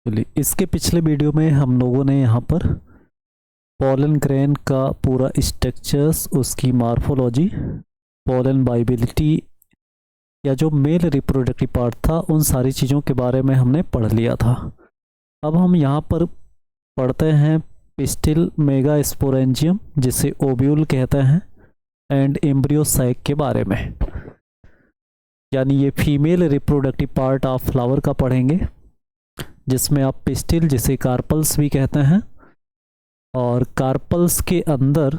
चलिए, इसके पिछले वीडियो में हम लोगों ने यहाँ पर पोलन ग्रेन का पूरा स्ट्रक्चर्स, उसकी मार्फोलॉजी, पोलन वाइबिलिटी या जो मेल रिप्रोडक्टिव पार्ट था, उन सारी चीज़ों के बारे में हमने पढ़ लिया था। अब हम यहाँ पर पढ़ते हैं पिस्टिल मेगास्पोरेंजियम, जिसे ओव्यूल कहते हैं, एंड एम्ब्रियो सैक के बारे में। यानी ये female reproductive part of flower का पढ़ेंगे, जिसमें आप पिस्टिल, जिसे कार्पल्स भी कहते हैं, और कार्पल्स के अंदर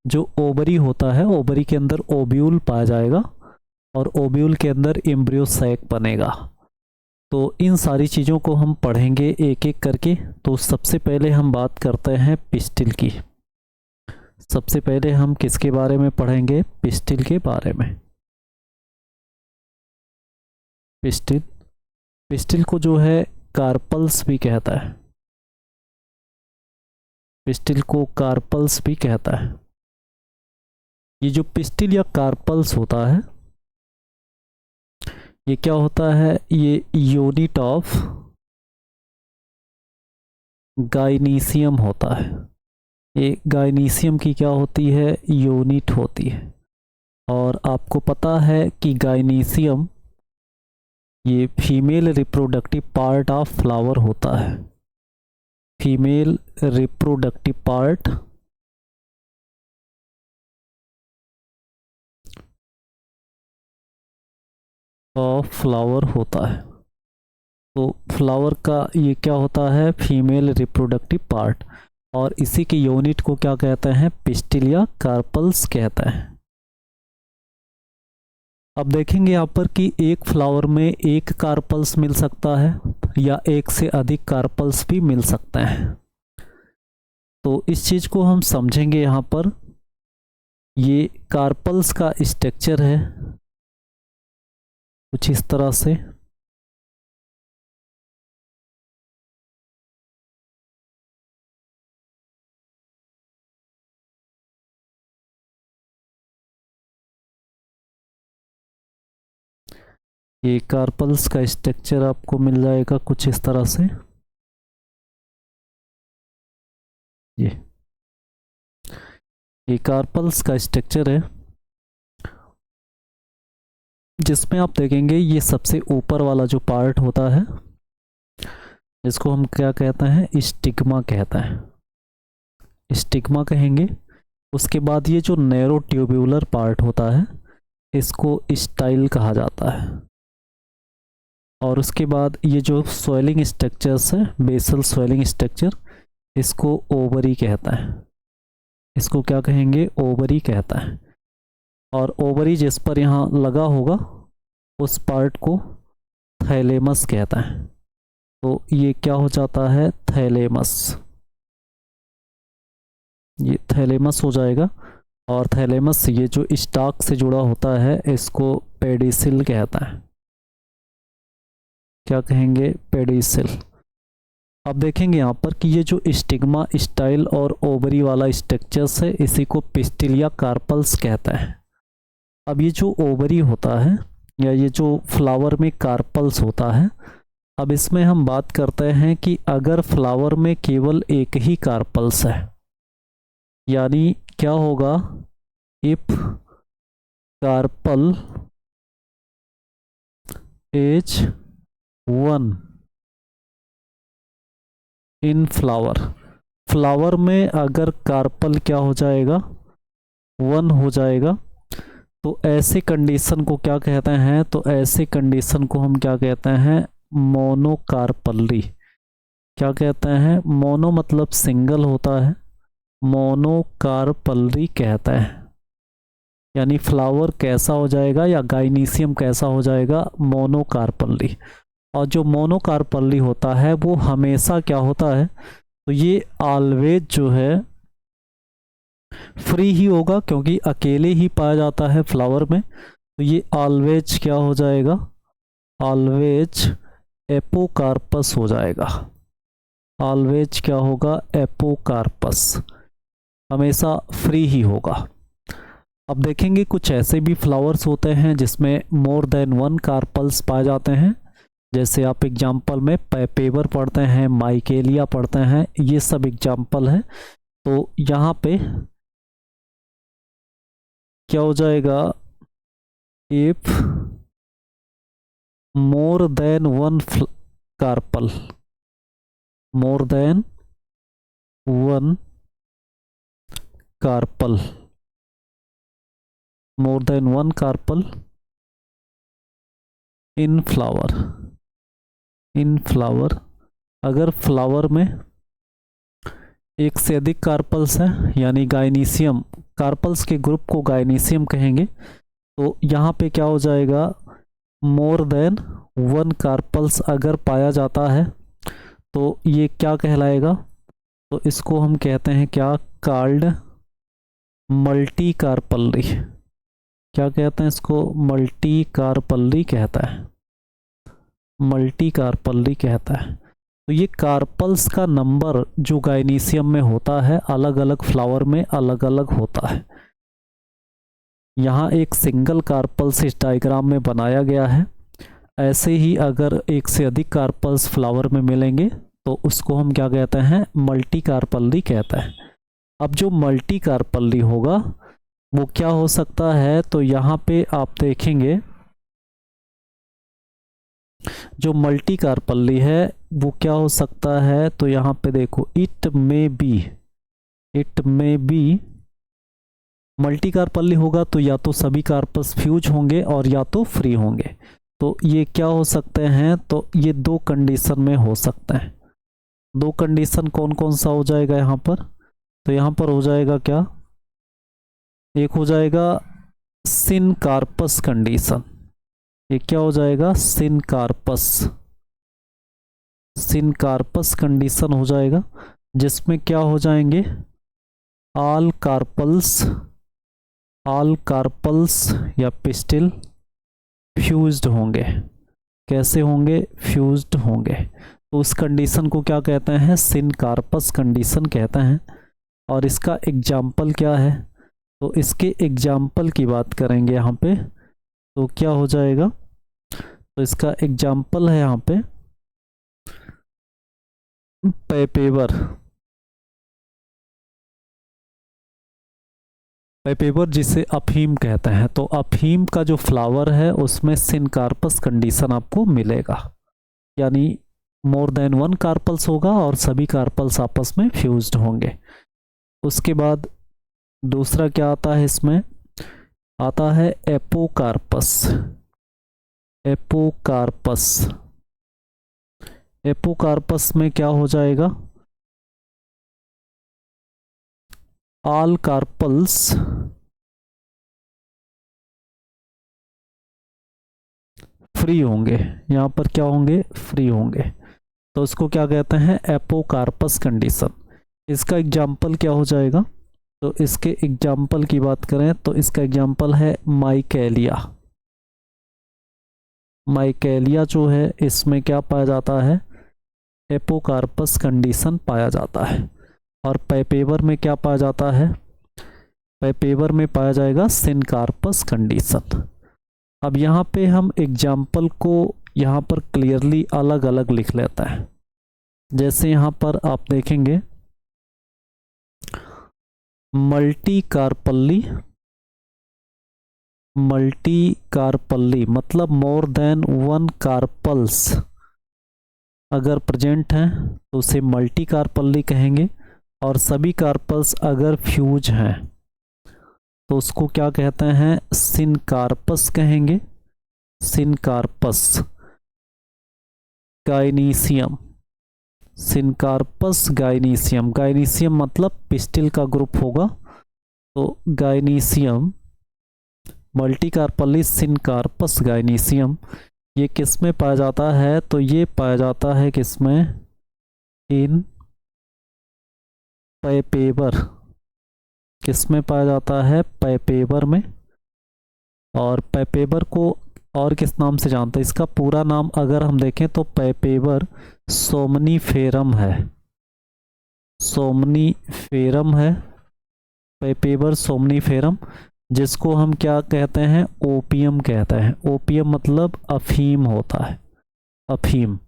जो ओवरी होता है, ओवरी के अंदर ओव्यूल पाया जाएगा और ओव्यूल के अंदर एम्ब्रियो सैक बनेगा। तो इन सारी चीज़ों को हम पढ़ेंगे एक एक करके। तो सबसे पहले हम बात करते हैं पिस्टिल की। सबसे पहले हम किसके बारे में पढ़ेंगे? पिस्टिल के बारे में। पिस्टिल को जो है कार्पल्स भी कहता है, पिस्टिल को कार्पल्स भी कहता है। ये जो पिस्टिल या कार्पल्स होता है, ये क्या होता है? ये यूनिट ऑफ गाइनीसियम होता है। ये गाइनीसियम की क्या होती है? यूनिट होती है। और आपको पता है कि गाइनीसियम ये female reproductive part of flower होता है। Female reproductive part of flower होता है। तो फ्लावर का ये क्या होता है? Female reproductive part. और इसी की यूनिट को क्या कहते हैं? पिस्टिल या कार्पल्स कहते हैं। अब देखेंगे यहाँ पर कि एक फ्लावर में एक कार्पल्स मिल सकता है या एक से अधिक कार्पल्स भी मिल सकते हैं। तो इस चीज़ को हम समझेंगे यहाँ पर। ये कार्पल्स का स्ट्रक्चर है कुछ इस तरह से। ये कार्पल्स का स्ट्रक्चर आपको मिल जाएगा कुछ इस तरह से। ये कार्पल्स का स्ट्रक्चर है, जिसमें आप देखेंगे ये सबसे ऊपर वाला जो पार्ट होता है, इसको हम क्या कहते हैं? स्टिग्मा कहते हैं। स्टिग्मा कहेंगे। उसके बाद ये जो नैरो ट्यूब्यूलर पार्ट होता है, इसको स्टाइल कहा जाता है। और उसके बाद ये जो स्वेलिंग स्ट्रक्चर्स है, बेसल स्वेलिंग स्ट्रक्चर, इसको ओवरी कहता है। इसको क्या कहेंगे? ओवरी कहता है। और ओवरी जिस पर यहाँ लगा होगा, उस पार्ट को थैलेमस कहता है। तो ये क्या हो जाता है? थैलेमस। ये थैलेमस हो जाएगा। और थैलेमस ये जो स्टाक से जुड़ा होता है, इसको पेडिसिल कहता है। क्या कहेंगे? पेडिसिल। अब देखेंगे यहाँ पर कि ये जो स्टिग्मा, स्टाइल और ओवरी वाला स्ट्रक्चर्स है, इसी को पिस्टिल या कार्पल्स कहता है। अब ये जो ओवरी होता है या ये जो फ्लावर में कार्पल्स होता है, अब इसमें हम बात करते हैं कि अगर फ्लावर में केवल एक ही कार्पल्स है, यानी क्या होगा? If carpel is one in flower, flower में अगर कार्पल क्या हो जाएगा? वन हो जाएगा। तो ऐसे कंडीशन को क्या कहते हैं? तो ऐसे कंडीशन को हम क्या कहते हैं? मोनोकार्पल्ली। क्या कहते हैं? मोनो मतलब सिंगल होता है, मोनोकार्पल्ली कहता है। यानी फ्लावर कैसा हो जाएगा या गाइनीसियम कैसा हो जाएगा? मोनोकार्पल्ली। और जो मोनोकार्पल्ली होता है वो हमेशा क्या होता है? तो ये ऑलवेज जो है फ्री ही होगा, क्योंकि अकेले ही पाया जाता है फ्लावर में। तो ये ऑलवेज क्या हो जाएगा? ऑलवेज एपोकार्पस हो जाएगा। ऑलवेज क्या होगा? एपोकार्पस। हमेशा फ्री ही होगा। अब देखेंगे कुछ ऐसे भी फ्लावर्स होते हैं जिसमें मोर देन वन कार्पल्स पाए जाते हैं। जैसे आप एग्जाम्पल में पेपर पढ़ते हैं, माइकेलिया पढ़ते हैं, ये सब एग्जाम्पल है। तो यहाँ पे क्या हो जाएगा, if more than one carpel, more than one carpel, more than one carpel in flower, in flower, अगर फ्लावर में एक से अधिक कार्पल्स हैं, यानी गाइनीशियम, कार्पल्स के ग्रुप को गाइनीशियम कहेंगे। तो यहाँ पे क्या हो जाएगा, मोर देन वन कार्पल्स अगर पाया जाता है तो ये क्या कहलाएगा, तो इसको हम कहते हैं क्या, कार्ल्ड मल्टी कार्पल्ली। क्या कहते हैं इसको, मल्टी कार्पल्ली कहता है, मल्टी कार्पल्ली कहता है। तो ये कार्पल्स का नंबर जो गाइनीशियम में होता है अलग अलग फ्लावर में अलग अलग होता है। यहाँ एक सिंगल कार्पल्स इस डायग्राम में बनाया गया है। ऐसे ही अगर एक से अधिक कार्पल्स फ्लावर में मिलेंगे तो उसको हम क्या कहते हैं, मल्टी कार्पल्ली कहते हैं। अब जो मल्टी कार्पल्ली होगा वो क्या हो सकता है, तो यहाँ पे आप देखेंगे जो मल्टी कार्पल्ली है वो क्या हो सकता है, तो यहाँ पे देखो, इट में बी, इट में बी मल्टी कार्पल्ली होगा तो या तो सभी कार्पल्स फ्यूज होंगे और या तो फ्री होंगे। तो ये क्या हो सकते हैं, तो ये दो कंडीशन में हो सकते हैं। दो कंडीशन कौन कौन सा हो जाएगा यहाँ पर, तो यहाँ पर हो जाएगा क्या, एक हो जाएगा सिनकार्पस कंडीशन, ये क्या हो जाएगा, सिनकार्पस, सिनकार्पस कंडीशन हो जाएगा, जिसमें क्या हो जाएंगे, ऑल कार्पल्स या पिस्टिल फ्यूज्ड होंगे। कैसे होंगे, फ्यूज्ड होंगे। तो उस कंडीशन को क्या कहते हैं, सिनकार्पस कंडीशन कहते हैं। और इसका एग्जाम्पल क्या है, तो इसके एग्जाम्पल की बात करेंगे यहाँ पे, तो क्या हो जाएगा, तो इसका एग्जाम्पल है यहाँ पे पेपेवर, पेपेवर जिसे अफीम कहते हैं। तो अफीम का जो फ्लावर है उसमें सिनकार्पस कंडीशन आपको मिलेगा, यानी मोर देन वन कार्पल्स होगा और सभी कार्पल्स आपस में फ्यूज्ड होंगे। उसके बाद दूसरा क्या आता है, इसमें आता है एपोकार्पस, एपोकार्पस, एपोकार्पस में क्या हो जाएगा, ऑल कार्पल्स फ्री होंगे, यहाँ पर क्या होंगे, फ्री होंगे। तो उसको क्या कहते हैं, एपोकार्पस कंडीशन। इसका एग्जाम्पल क्या हो जाएगा, तो इसके एग्जाम्पल की बात करें तो इसका एग्जाम्पल है माइकेलिया। माइकेलिया जो है इसमें क्या पाया जाता है, एपोकार्पस कंडीशन पाया जाता है। और पेपेवर में क्या पाया जाता है, पेपेवर में पाया जाएगा सिनकार्पस कंडीशन। अब यहाँ पे हम एग्जाम्पल को यहाँ पर क्लियरली अलग अलग लिख लेते हैं। जैसे यहाँ पर आप देखेंगे मल्टी कार्पल्ली, मल्टी कार्पल्ली मतलब मोर देन वन कार्पल्स अगर प्रेजेंट हैं तो उसे मल्टी कार्पल्ली कहेंगे। और सभी कार्पल्स अगर फ्यूज हैं तो उसको क्या कहते हैं, सिनकार्पस कहेंगे, syncarpous gynoecium, syncarpous gynoecium, gynoecium मतलब पिस्टिल का ग्रुप होगा। तो गाइनीशियम मल्टी कार्पल्ली सिनकार्पस गाइनीशियम, ये किस में पाया जाता है, तो ये पाया जाता है किसमें, इन पेपेवर, किस में पाया जाता है, पेपेवर में। और पेपेवर को और किस नाम से जानते हैं, इसका पूरा नाम अगर हम देखें तो पेपेवर सोमनीफेरम है, सोमनीफेरम है, पेपेवर सोमनीफेरम, जिसको हम क्या कहते हैं, ओपियम कहते हैं। ओपियम मतलब अफीम होता है, अफीम,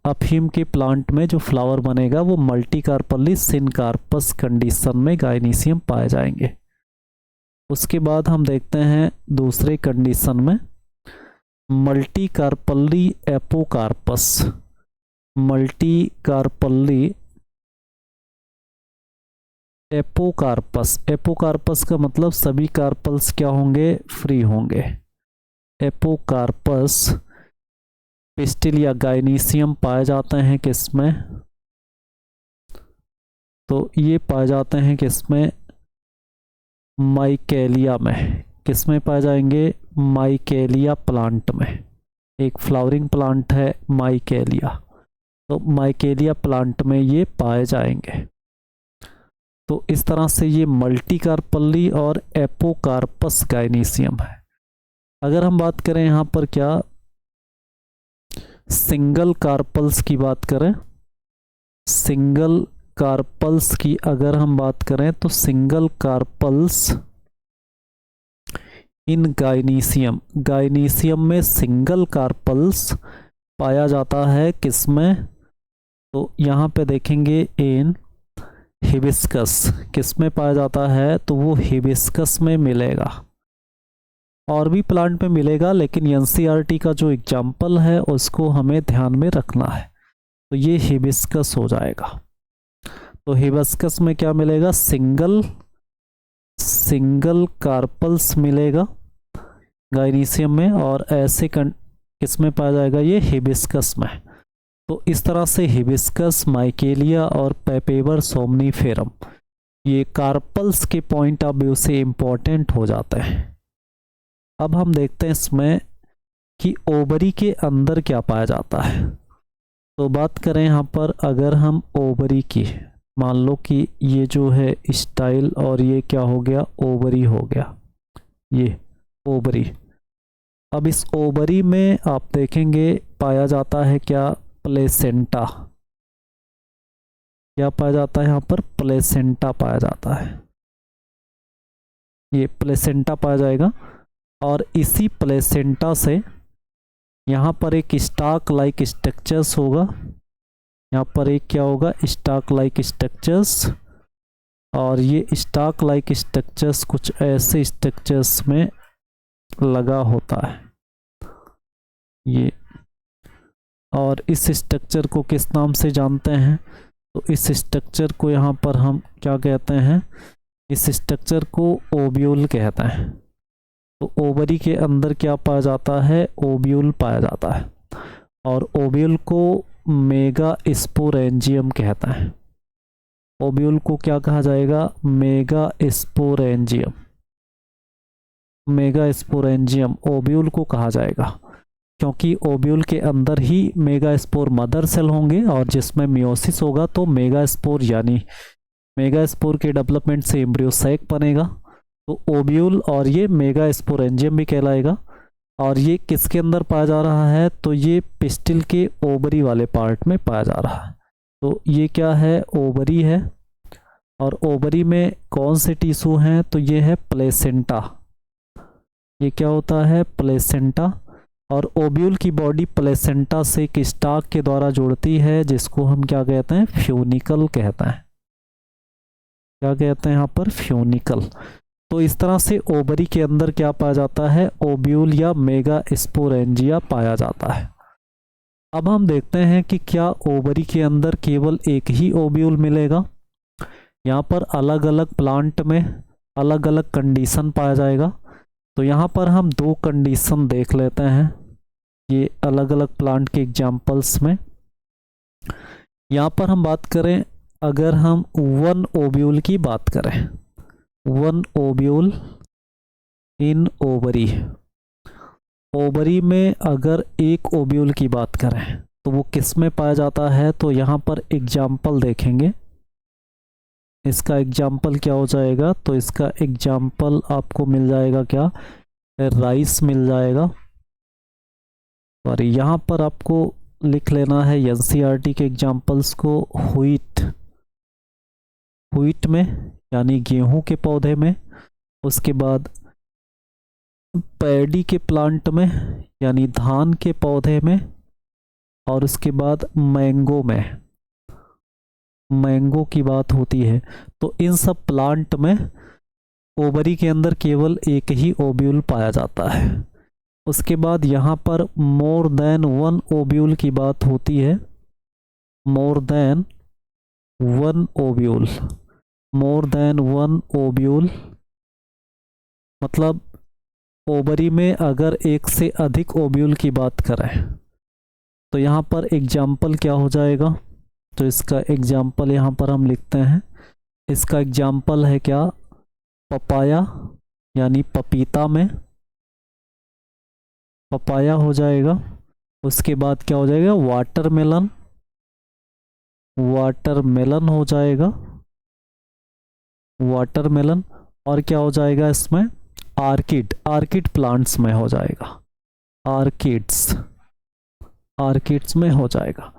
अफीम के प्लांट में जो फ्लावर बनेगा वो मल्टीकार्पली सिनकार्पस कंडीशन में गायनीसियम पाए जाएंगे। उसके बाद हम देखते हैं दूसरे कंडीशन में मल्टीकार्पली एपोकार्पस। मल्टीकार्पली एपोकार्पस, एपोकार्पस का मतलब सभी कार्पल्स क्या होंगे, फ्री होंगे। एपोकार्पस पिस्टिल या गायनीसियम पाए जाते हैं किसमें, तो ये पाए जाते हैं किसमें, माइकेलिया में। किसमें पाए जाएंगे, माइकेलिया प्लांट में। एक फ्लावरिंग प्लांट है माइकेलिया, तो माइकेलिया प्लांट में ये पाए जाएंगे। तो इस तरह से ये मल्टीकार्पली और एपोकार्पस गायनीसियम है। अगर हम बात करें यहाँ पर क्या सिंगल कार्पल्स की बात करें, सिंगल कार्पल्स की अगर हम बात करें तो सिंगल कार्पल्स इन गायनीसियम, गायनीसियम में सिंगल कार्पल्स पाया जाता है किसमें, तो यहाँ पे देखेंगे इन हिबिस्कस। किसमें पाया जाता है, तो वो हिबिस्कस में मिलेगा। और भी प्लांट में मिलेगा लेकिन एनसीईआरटी का जो एग्जाम्पल है उसको हमें ध्यान में रखना है। तो ये हिबिस्कस हो जाएगा। तो हिबिस्कस में क्या मिलेगा, सिंगल कार्पल्स मिलेगा गायनीसियम में, और ऐसे किसमें पाया जाएगा, ये हिबिस्कस में। तो इस तरह से हिबिस्कस, माइकेलिया और पेपेवर सोमनीफेरम ये कार्पल्स के पॉइंट ऑफ व्यू से इंपॉर्टेंट हो जाते हैं। अब हम देखते हैं इसमें कि ओवरी के अंदर क्या पाया जाता है। तो बात करें यहाँ पर, अगर हम ओवरी की, मान लो कि ये जो है स्टाइल और ये क्या हो गया, ओवरी हो गया, ये ओवरी। अब इस ओवरी में आप देखेंगे पाया जाता है क्या, प्लेसेंटा। क्या पाया जाता है यहाँ पर, प्लेसेंटा पाया जाता है। ये प्लेसेंटा पाया जाएगा और इसी प्लेसेंटा से यहाँ पर एक स्टाक लाइक स्ट्रक्चर्स होगा। यहाँ पर एक क्या होगा, स्टाक लाइक स्ट्रक्चर्स, और ये स्टाक लाइक स्ट्रक्चर्स कुछ ऐसे स्ट्रक्चर्स में लगा होता है ये। और इस स्ट्रक्चर को किस नाम से जानते हैं, तो इस स्ट्रक्चर को यहाँ पर हम क्या कहते हैं, इस स्ट्रक्चर को ओव्यूल कहते हैं। तो ओवरी के अंदर क्या पाया जाता है, ओव्यूल पाया जाता है, और ओव्यूल को मेगा स्पोरेंजियम कहता है। ओव्यूल को क्या कहा जाएगा, mega sporangium. Mega sporangium ovule को कहा जाएगा, क्योंकि ओव्यूल के अंदर ही मेगा स्पोर मदर सेल होंगे, और जिसमें मियोसिस होगा तो मेगा स्पोर, यानी मेगा स्पोर के डेवलपमेंट से एम्ब्रियो सैक बनेगा। तो ओव्यूल और ये मेगा स्पोरेंजियम भी कहलाएगा। और ये किसके अंदर पाया जा रहा है, तो ये पिस्टिल के ओवरी वाले पार्ट में पाया जा रहा है। तो ये क्या है, ओवरी है, और ओवरी में कौन से टिश्यू हैं, तो ये है प्लेसेंटा। ये क्या होता है, प्लेसेंटा। और ओव्यूल की बॉडी प्लेसेंटा से एक स्टाक के द्वारा जुड़ती है, जिसको हम क्या कहते हैं, फ्यूनिकल कहते हैं। क्या कहते हैं यहाँ पर, फ्यूनिकल। तो इस तरह से ओवरी के अंदर क्या पाया जाता है, ओव्यूल या मेगा स्पोरेंजिया पाया जाता है। अब हम देखते हैं कि क्या ओवरी के अंदर केवल एक ही ओव्यूल मिलेगा, यहाँ पर अलग अलग प्लांट में अलग अलग कंडीशन पाया जाएगा। तो यहाँ पर हम दो कंडीशन देख लेते हैं, ये अलग अलग प्लांट के एग्जाम्पल्स में। यहाँ पर हम बात करें, अगर हम वन ओव्यूल की बात करें, one ovule in ovary, ovary में अगर एक ओव्यूल की बात करें तो वो किस में पाया जाता है, तो यहाँ पर एग्जाम्पल देखेंगे। इसका एग्जाम्पल क्या हो जाएगा, तो इसका एग्जाम्पल आपको मिल जाएगा क्या, राइस मिल जाएगा। और यहाँ पर आपको लिख लेना है एनसीईआरटी के एग्जाम्पल्स को, व्हीट में यानी गेहूं के पौधे में, उसके बाद पैडी के प्लांट में यानी धान के पौधे में, और उसके बाद मैंगो की बात होती है, तो इन सब प्लांट में ओवरी के अंदर केवल एक ही ओव्यूल पाया जाता है। उसके बाद यहाँ पर मोर देन वन ओव्यूल की बात होती है, मोर देन वन ओव्यूल। मोर देन वन ओव्यूल मतलब ओवरी में अगर एक से अधिक ओव्यूल की बात करें तो यहाँ पर एग्जाम्पल क्या हो जाएगा, तो इसका एग्जाम्पल यहाँ पर हम लिखते हैं। इसका एग्जाम्पल है क्या, पपाया यानी पपीता में पपाया हो जाएगा। उसके बाद क्या हो जाएगा, वाटरमेलन, वाटरमेलन हो जाएगा, वाटरमेलन। और क्या हो जाएगा इसमें, आर्किड, आर्किड प्लांट्स में हो जाएगा, आर्किड्स, आर्किड्स में हो जाएगा।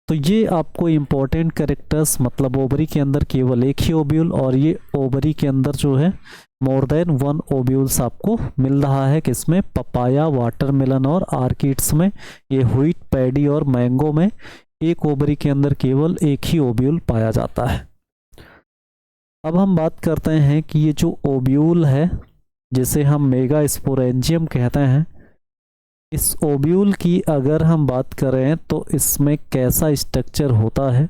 तो ये आपको इंपॉर्टेंट कैरेक्टर्स, मतलब ओवरी के अंदर केवल एक ही ओव्यूल और ये ओवरी के अंदर जो है मोर देन वन ओव्यूल्स आपको मिल रहा है, किसमें, पपाया, वाटरमेलन और आर्किड्स में। ये व्हीट, पैडी और मैंगो में एक ओवरी के अंदर केवल एक ही ओव्यूल पाया जाता है। अब हम बात करते हैं कि ये जो ओव्यूल है जिसे हम मेगा स्पोरेंजियम कहते हैं, इस ओव्यूल की अगर हम बात करें तो इसमें कैसा स्ट्रक्चर होता है,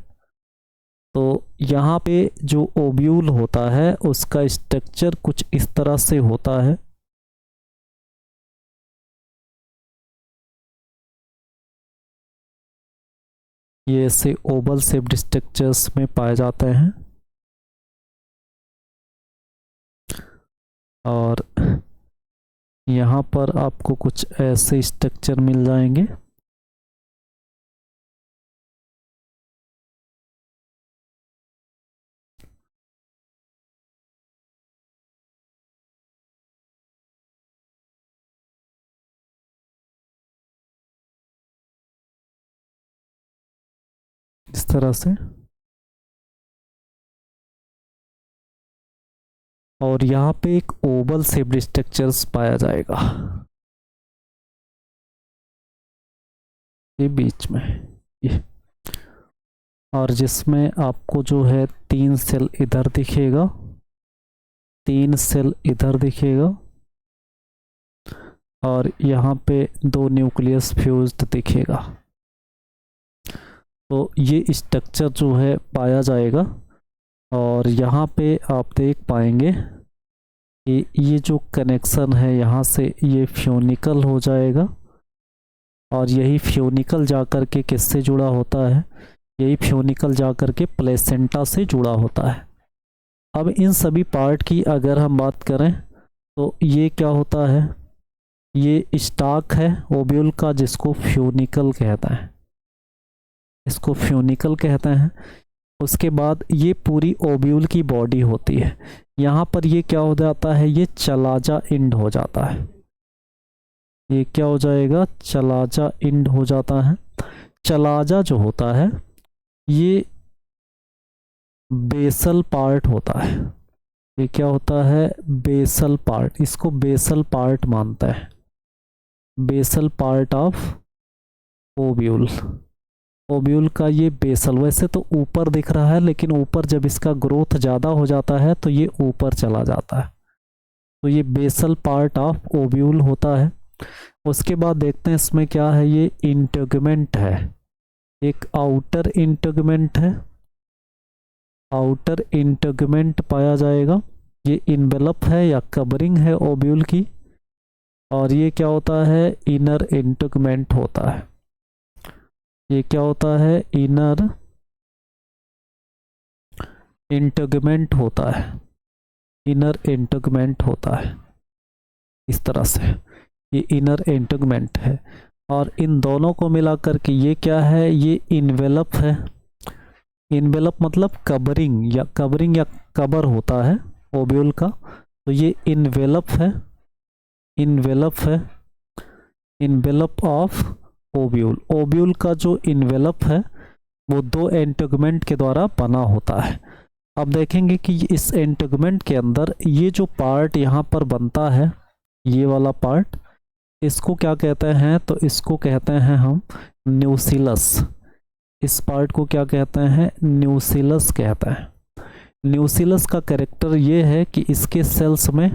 तो यहाँ पे जो ओव्यूल होता है उसका स्ट्रक्चर कुछ इस तरह से होता है। ये ऐसे ओवल शेप्ड स्ट्रक्चर्स में पाए जाते हैं और यहाँ पर आपको कुछ ऐसे स्ट्रक्चर मिल जाएंगे। इस तरह से, और यहाँ पे एक ओवल शेप्ड स्ट्रक्चर्स पाया जाएगा ये बीच में ये, और जिसमें आपको जो है 3 सेल इधर दिखेगा, 3 सेल इधर दिखेगा और यहाँ पे 2 न्यूक्लियस फ्यूज्ड दिखेगा। तो ये स्ट्रक्चर जो है पाया जाएगा और यहाँ पे आप देख पाएंगे कि ये जो कनेक्शन है यहाँ से ये फ्यूनिकल हो जाएगा और यही फ्यूनिकल जाकर के किससे जुड़ा होता है, यही फ्यूनिकल जाकर के प्लेसेंटा से जुड़ा होता है। अब इन सभी पार्ट की अगर हम बात करें तो ये क्या होता है, ये स्टाक है ओव्यूल का जिसको फ्यूनिकल कहता है, इसको फ्यूनिकल कहते हैं। उसके बाद ये पूरी ओव्यूल की बॉडी होती है, यहाँ पर ये क्या हो जाता है, ये चलाजा इंड हो जाता है, ये क्या हो जाएगा, चलाजा इंड हो जाता है। चलाजा जो होता है ये बेसल पार्ट होता है, ये क्या होता है, बेसल पार्ट, इसको बेसल पार्ट मानता है, basal part of ovule. Ovule का ये बेसल, वैसे तो ऊपर दिख रहा है लेकिन ऊपर जब इसका ग्रोथ ज़्यादा हो जाता है तो ये ऊपर चला जाता है, तो ये बेसल पार्ट ऑफ ओव्यूल होता है। उसके बाद देखते हैं इसमें क्या है, ये इंटेगुमेंट है, एक आउटर इंटेगुमेंट है, आउटर इंटेगुमेंट पाया जाएगा। ये इन्वेलप है या कवरिंग है ओव्यूल की, और ये क्या होता है, इनर इंटेगुमेंट होता है, ये क्या होता है, इनर इंटेगुमेंट होता है, इनर इंटेगुमेंट होता है। इस तरह से ये इनर इंटेगुमेंट है और इन दोनों को मिलाकर के ये क्या है, ये इन्वेलप है। इन्वेलप मतलब कवरिंग या कवर होता है ओव्यूल का, तो ये इन्वेलप है, इन्वेलप है, इन्वेलप ऑफ ओव्यूल। ओव्यूल का जो इन्वेलप है वो 2 इंटेगुमेंट के द्वारा बना होता है। अब देखेंगे कि इस इंटेगुमेंट के अंदर ये जो पार्ट यहाँ पर बनता है, ये वाला पार्ट, इसको क्या कहते हैं, तो इसको कहते हैं हम न्यूसिलस, इस पार्ट को क्या कहते हैं, न्यूसिलस कहते हैं। न्यूसिलस का कैरेक्टर ये है कि इसके सेल्स में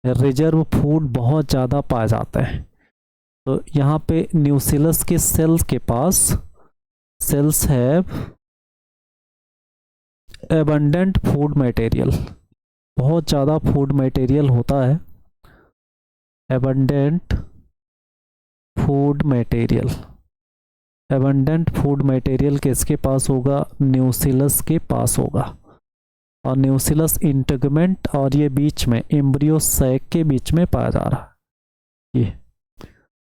रिजर्व फूड बहुत ज़्यादा पाए जाते हैं। तो यहाँ पे न्यूसिलस के सेल्स के पास, cells have abundant food material, बहुत ज़्यादा फूड मटेरियल होता है। Abundant food material, abundant food material किसके पास होगा, न्यूसिलस के पास होगा। और न्यूसिलस इंटेगमेंट और ये बीच में एम्ब्रियो सैक के बीच में पाया जा रहा है ये।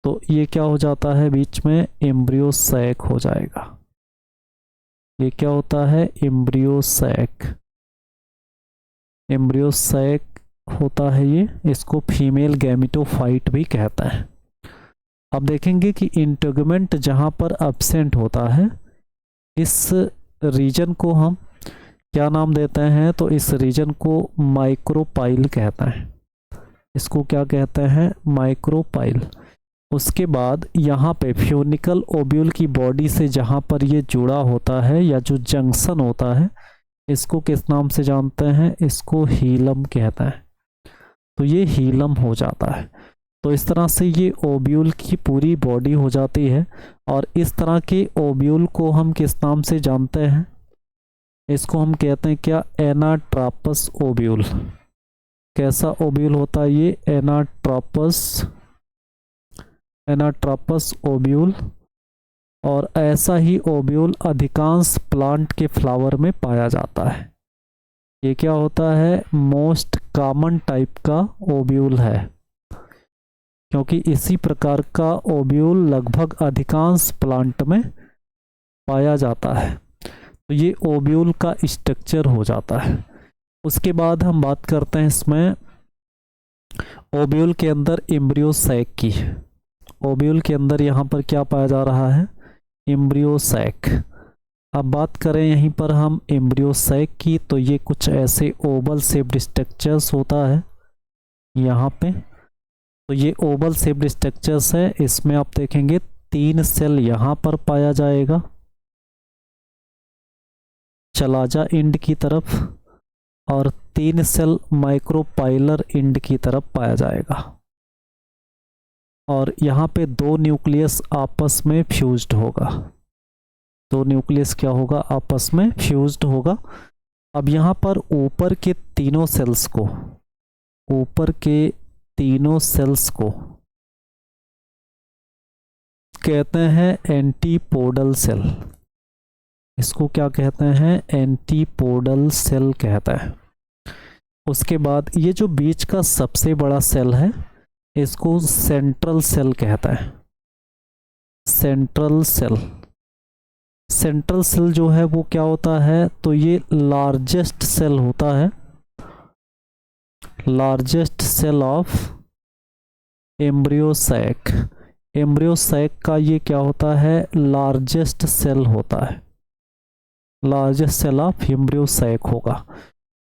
तो ये क्या हो जाता है, बीच में एम्ब्रियो सैक हो जाएगा। ये क्या होता है, एम्ब्रियो सैक, एम्ब्रियो सैक होता है ये। इसको फीमेल गैमेटोफाइट भी कहता है। अब देखेंगे कि इंटेगमेंट जहाँ पर एब्सेंट होता है, इस रीजन को हम क्या नाम देते हैं, तो इस रीजन को माइक्रोपाइल कहता है। इसको क्या कहते हैं, माइक्रोपाइल। उसके बाद यहाँ पे फ्यूनिकल ओब्यूल की बॉडी से जहाँ पर ये जुड़ा होता है या जो जंक्शन होता है, इसको किस नाम से जानते हैं, इसको हीलम कहता है। तो ये हीलम हो जाता है। तो इस तरह से ये ओब्यूल की पूरी बॉडी हो जाती है। और इस तरह के ओब्यूल को हम किस नाम से जानते हैं, इसको हम कहते हैं क्या, एनाट्रापस ओब्यूल। कैसा ओब्यूल होता है ये, एनाट्रापस, एनाट्रापस ओब्यूल। और ऐसा ही ओब्यूल अधिकांश प्लांट के फ्लावर में पाया जाता है। ये क्या होता है, मोस्ट कॉमन टाइप का ओब्यूल है, क्योंकि इसी प्रकार का ओब्यूल लगभग अधिकांश प्लांट में पाया जाता है। तो ये ओब्यूल का स्ट्रक्चर हो जाता है। उसके बाद हम बात करते हैं इसमें ओब्यूल के अंदर एम्ब्रियो सैक की। ओब्यूल के अंदर यहाँ पर क्या पाया जा रहा है, एम्ब्रियो सैक। अब बात करें यहीं पर हम एम्ब्रियो सैक की, तो ये कुछ ऐसे ओवल शेप्ड स्ट्रक्चर्स होता है यहाँ पे। तो ये ओवल शेप्ड स्ट्रक्चर्स है। इसमें आप देखेंगे 3 सेल यहाँ पर पाया जाएगा चलाजा इंड की तरफ, और 3 सेल माइक्रोपाइलर इंड की तरफ पाया जाएगा। और यहाँ पे 2 न्यूक्लियस आपस में फ्यूज्ड होगा। 2 न्यूक्लियस क्या होगा, आपस में फ्यूज्ड होगा। अब यहाँ पर ऊपर के तीनों सेल्स को, ऊपर के तीनों सेल्स को कहते हैं एंटीपोडल सेल। इसको क्या कहते हैं, एंटीपोडल सेल कहता है। उसके बाद ये जो बीच का सबसे बड़ा सेल है, इसको सेंट्रल सेल कहता है। सेंट्रल सेल, सेंट्रल सेल जो है वो क्या होता है, तो ये लार्जेस्ट सेल होता है, largest cell of embryo sac. Embryo sac का ये क्या होता है, लार्जेस्ट सेल होता है, largest cell of embryo sac होगा।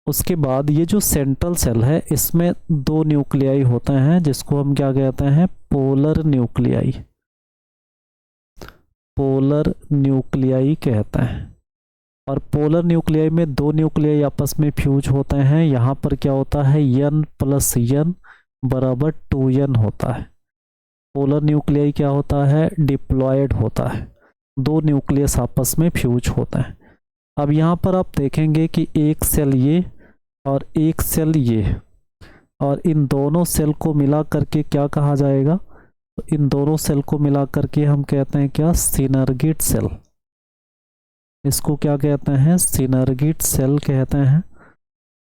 उसके बाद ये जो सेंट्रल सेल है, इसमें 2 न्यूक्लियाई होते हैं, जिसको हम क्या कहते हैं, पोलर न्यूक्लियाई। पोलर न्यूक्लियाई कहते हैं। और पोलर न्यूक्लियाई में 2 न्यूक्लियाई आपस में फ्यूज होते हैं। यहाँ पर क्या होता है, n + n बराबर 2n होता है। पोलर न्यूक्लियाई क्या होता है, डिप्लॉयड होता है। 2 न्यूक्लियस आपस में फ्यूज होते हैं। अब यहाँ पर आप देखेंगे कि एक सेल ये और एक सेल ये, और इन दोनों सेल को मिला करके क्या कहा जाएगा, तो इन दोनों सेल को मिला करके हम कहते हैं क्या, सिनर्गिड सेल। इसको क्या कहते हैं, सिनर्गिड सेल कहते हैं।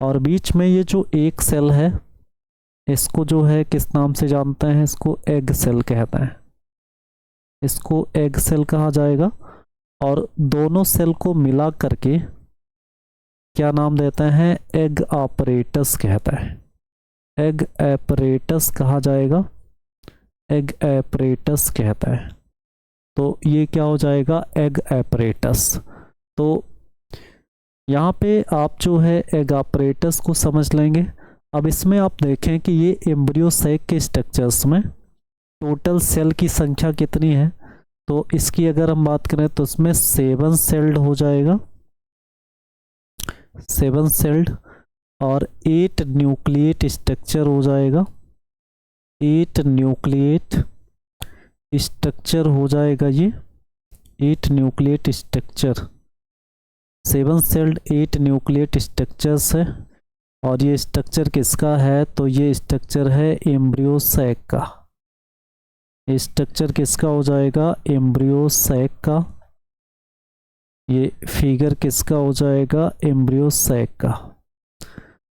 और बीच में ये जो एक सेल है, इसको जो है किस नाम से जानते हैं, इसको एग सेल कहते हैं। इसको एग सेल कहा जाएगा। और दोनों सेल को मिला करके क्या नाम देते हैं, एग ऑपरेटस कहता है। एग एपरेटस कहा जाएगा, एग एपरेटस कहता है। तो ये क्या हो जाएगा, एग एपरेटस। तो यहाँ पे आप जो है एग ऑपरेटस को समझ लेंगे। अब इसमें आप देखें कि ये एम्ब्रियो सैक के स्ट्रक्चर्स में टोटल सेल की संख्या कितनी है, तो इसकी अगर हम बात करें तो इसमें 7 सेल्ड हो जाएगा, 7 सेल्ड, और 8 न्यूक्लिएट स्ट्रक्चर हो जाएगा, 8 न्यूक्लिएट स्ट्रक्चर हो जाएगा ये, 8 nucleate structure, 7 sailed 8 nucleate structures है। और ये स्ट्रक्चर किसका है, तो ये स्ट्रक्चर है एम्ब्रियो सैक का, ये स्ट्रक्चर किसका हो जाएगा, एम्ब्रियो सैक का। ये फिगर किसका हो जाएगा, एम्ब्रियो सैक का।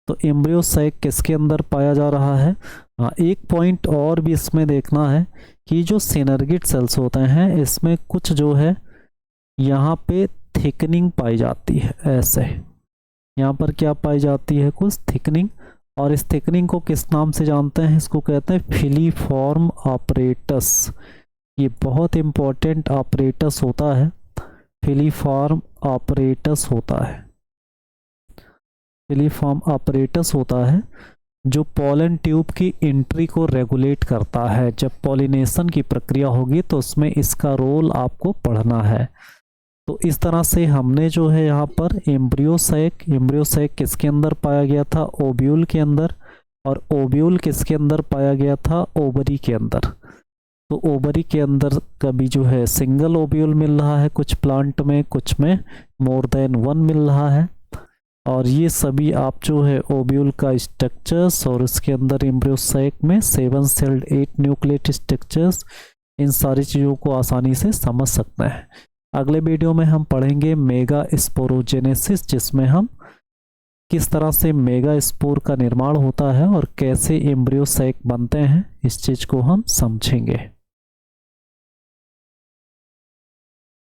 तो एम्ब्रियो सैक किसके अंदर पाया जा रहा है। हाँ, एक पॉइंट और भी इसमें देखना है कि जो सिनर्गिड सेल्स होते हैं इसमें कुछ जो है यहाँ पे थिकनिंग पाई जाती है, ऐसे यहाँ पर क्या पाई जाती है, कुछ थिकनिंग। और इस थिकनिंग को किस नाम से जानते हैं, इसको कहते हैं फिलीफॉर्म ऑपरेटस। ये बहुत इंपॉर्टेंट ऑपरेटस होता है, फिलीफॉर्म ऑपरेटस होता है, फिलीफॉर्म ऑपरेटस होता है जो पोलन ट्यूब की एंट्री को रेगुलेट करता है। जब पॉलिनेशन की प्रक्रिया होगी तो उसमें इसका रोल आपको पढ़ना है। तो इस तरह से हमने जो है यहाँ पर एम्ब्रियो सैक किसके अंदर पाया गया था, ओव्यूल के अंदर, और ओव्यूल किसके अंदर पाया गया था, ओवरी के अंदर। तो ओवरी के अंदर कभी जो है सिंगल ओव्यूल मिल रहा है कुछ प्लांट में, कुछ में मोर देन 1 मिल रहा है। और ये सभी आप जो है ओव्यूल का स्ट्रक्चर्स और उसके अंदर एम्ब्रियो सैक में 7 सेल्ड 8 न्यूक्लिएट स्ट्रक्चर्स, इन सारी चीज़ों को आसानी से समझ सकते हैं। अगले वीडियो में हम पढ़ेंगे मेगा स्पोरोजेनेसिस, जिसमें हम किस तरह से मेगा स्पोर का निर्माण होता है और कैसे एम्ब्रियो सैक बनते हैं, इस चीज़ को हम समझेंगे।